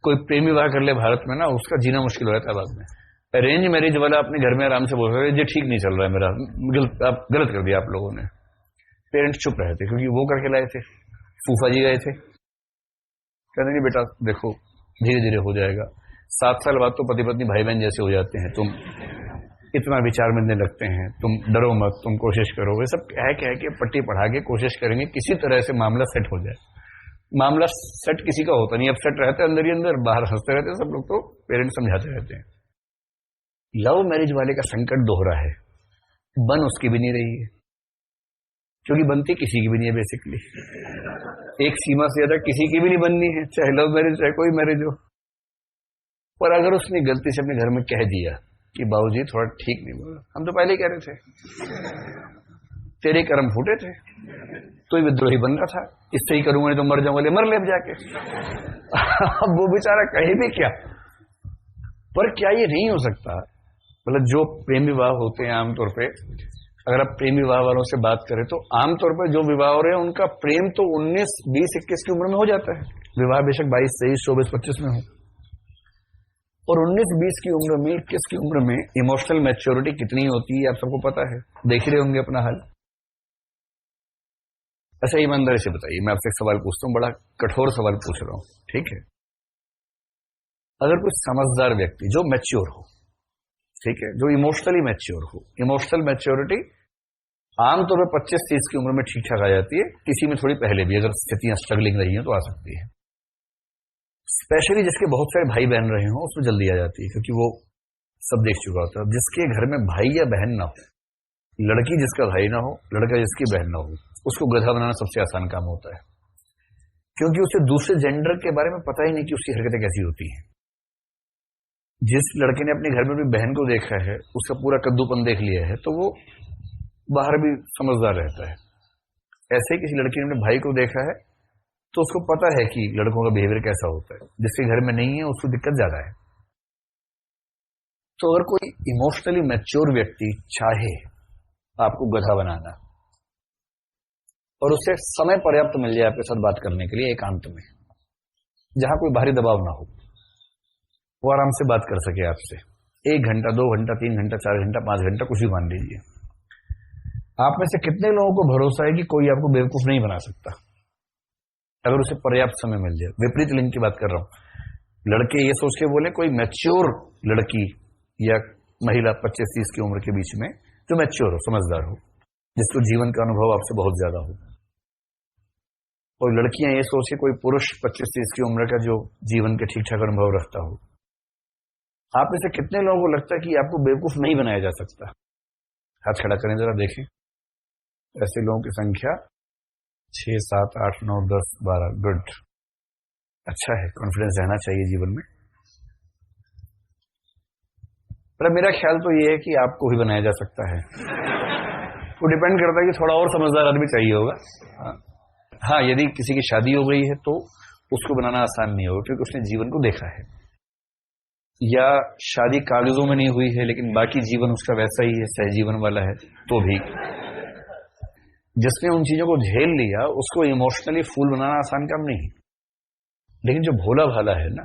कोई प्रेम विवाह कर ले भारत में ना, उसका जीना मुश्किल हो जाता है बाद में। अरेंज मैरिज वाला अपने घर में आराम से बोल रहे हैं, ये ठीक नहीं चल रहा है मेरा, आप गलत कर दिया आप लोगों ने। पेरेंट्स चुप रहे थे, क्योंकि वो करके लाए थे, फूफा जी गए थे, कहते कि बेटा देखो धीरे धीरे हो जाएगा, 7 साल बाद तो पति पत्नी भाई बहन जैसे हो जाते हैं, तुम इतना विचार मिलने लगते हैं, तुम डरो मत, तुम कोशिश करो। वे सब कह के पट्टी पढ़ा के कोशिश करेंगे किसी तरह से मामला सेट हो जाए। मामला सेट किसी का होता नहीं, अब सेट रहते अंदर ही अंदर, बाहर हंसते रहते हैं सब लोग, तो पेरेंट्स समझाते रहते हैं। लव मैरिज वाले का संकट दोहरा है, बन उसकी भी नहीं रही है, क्योंकि बनती किसी की भी नहीं है बेसिकली, एक सीमा से ज्यादा किसी की भी नहीं बननी है, चाहे लव मैरिज चाहे कोई मैरिज हो। पर अगर उसने गलती से अपने घर में कह दिया कि बाबूजी थोड़ा ठीक नहीं बोला, हम तो पहले ही कह रहे थे, तेरे कर्म फूटे थे, तो ही विद्रोही बन रहा था, इससे ही करूंगा नहीं तो मर जाऊंगा, मर ले जाके। अब वो बेचारा कहे भी क्या। पर क्या ये नहीं हो सकता, मतलब जो प्रेम विवाह होते हैं आमतौर पे, अगर आप प्रेम विवाह वालों से बात करें तो आमतौर पर जो विवाह हो रहे हैं उनका प्रेम तो 19, 20, 21 की उम्र में हो जाता है। विवाह बेशक 22, 23, 24, 25 में हो, और 19, 20 की उम्र में, 21 की उम्र में इमोशनल मैच्योरिटी कितनी होती है आप सबको पता है, देख ही रहे होंगे अपना हाल। अच्छा ईमानदारी से बताइए, मैं आपसे एक सवाल पूछता हूं, बड़ा कठोर सवाल पूछ रहा हूं, ठीक है? अगर कोई समझदार व्यक्ति जो मैच्योर हो, ठीक है, जो इमोशनली मैच्योर हो, इमोशनल मैच्योरिटी आमतौर पर 25-30 की उम्र में ठीक ठाक आ जाती है, किसी में थोड़ी पहले भी अगर स्थितियां स्ट्रगलिंग रही हैं तो आ सकती है। स्पेशली जिसके बहुत सारे भाई बहन रहे हों उसमें जल्दी आ जाती है, क्योंकि वो सब देख चुका होता है। जिसके घर में भाई या बहन ना हो, लड़की जिसका भाई ना हो, लड़का जिसकी बहन ना हो, उसको गधा बनाना सबसे आसान काम होता है, क्योंकि उसे दूसरे जेंडर के बारे में पता ही नहीं कि उसकी हरकतें कैसी होती हैं। जिस लड़के ने अपने घर में अपनी बहन को देखा है, उसका पूरा कद्दूपन देख लिया है, तो वो बाहर भी समझदार रहता है। ऐसे ही किसी लड़की ने अपने भाई को देखा है तो उसको पता है कि लड़कों का बिहेवियर कैसा होता है। जिसके घर में नहीं है उसको दिक्कत ज्यादा है। तो अगर कोई इमोशनली मैच्योर व्यक्ति चाहे आपको गधा बनाना और उसे समय पर्याप्त मिल जाए आपके साथ बात करने के लिए एकांत में, जहां कोई बाहरी दबाव ना हो, वो आराम से बात कर सके आपसे 1 घंटा, 2 घंटा, 3 घंटा, 4 घंटा, 5 घंटा, कुछ भी मान लीजिए। आप में से कितने लोगों को भरोसा है कि कोई आपको बेवकूफ नहीं बना सकता अगर उसे पर्याप्त समय मिल जाए? विपरीत लिंग की बात कर रहा हूं। लड़के ये सोच के बोले कोई मैच्योर लड़की या महिला 25-30 की उम्र के बीच में जो मैच्योर हो, समझदार हो, जिसको जीवन का अनुभव आपसे बहुत ज्यादा हो। और लड़कियां ये सोच के कोई पुरुष 25-30 की उम्र का जो जीवन के ठीक ठाक अनुभव रखता हो। आप में से कितने लोगों को लगता है कि आपको बेवकूफ नहीं बनाया जा सकता? हाथ खड़ा करें जरा, देखें। ऐसे लोगों की संख्या 6, 7, 8, 9, 10, 12। गुड, अच्छा है, कॉन्फिडेंस रहना चाहिए जीवन में। पर मेरा ख्याल तो ये है कि आपको भी बनाया जा सकता है। वो डिपेंड करता है कि थोड़ा और समझदार आदमी चाहिए होगा। हाँ, यदि किसी की शादी हो गई है तो उसको बनाना आसान नहीं होगा, क्योंकि उसने जीवन को देखा है। या शादी कागजों में नहीं हुई है लेकिन बाकी जीवन उसका वैसा ही है, सहजीवन वाला है, तो भी जिसने उन चीजों को झेल लिया उसको इमोशनली फूल बनाना आसान काम नहीं। लेकिन जो भोला भाला है ना,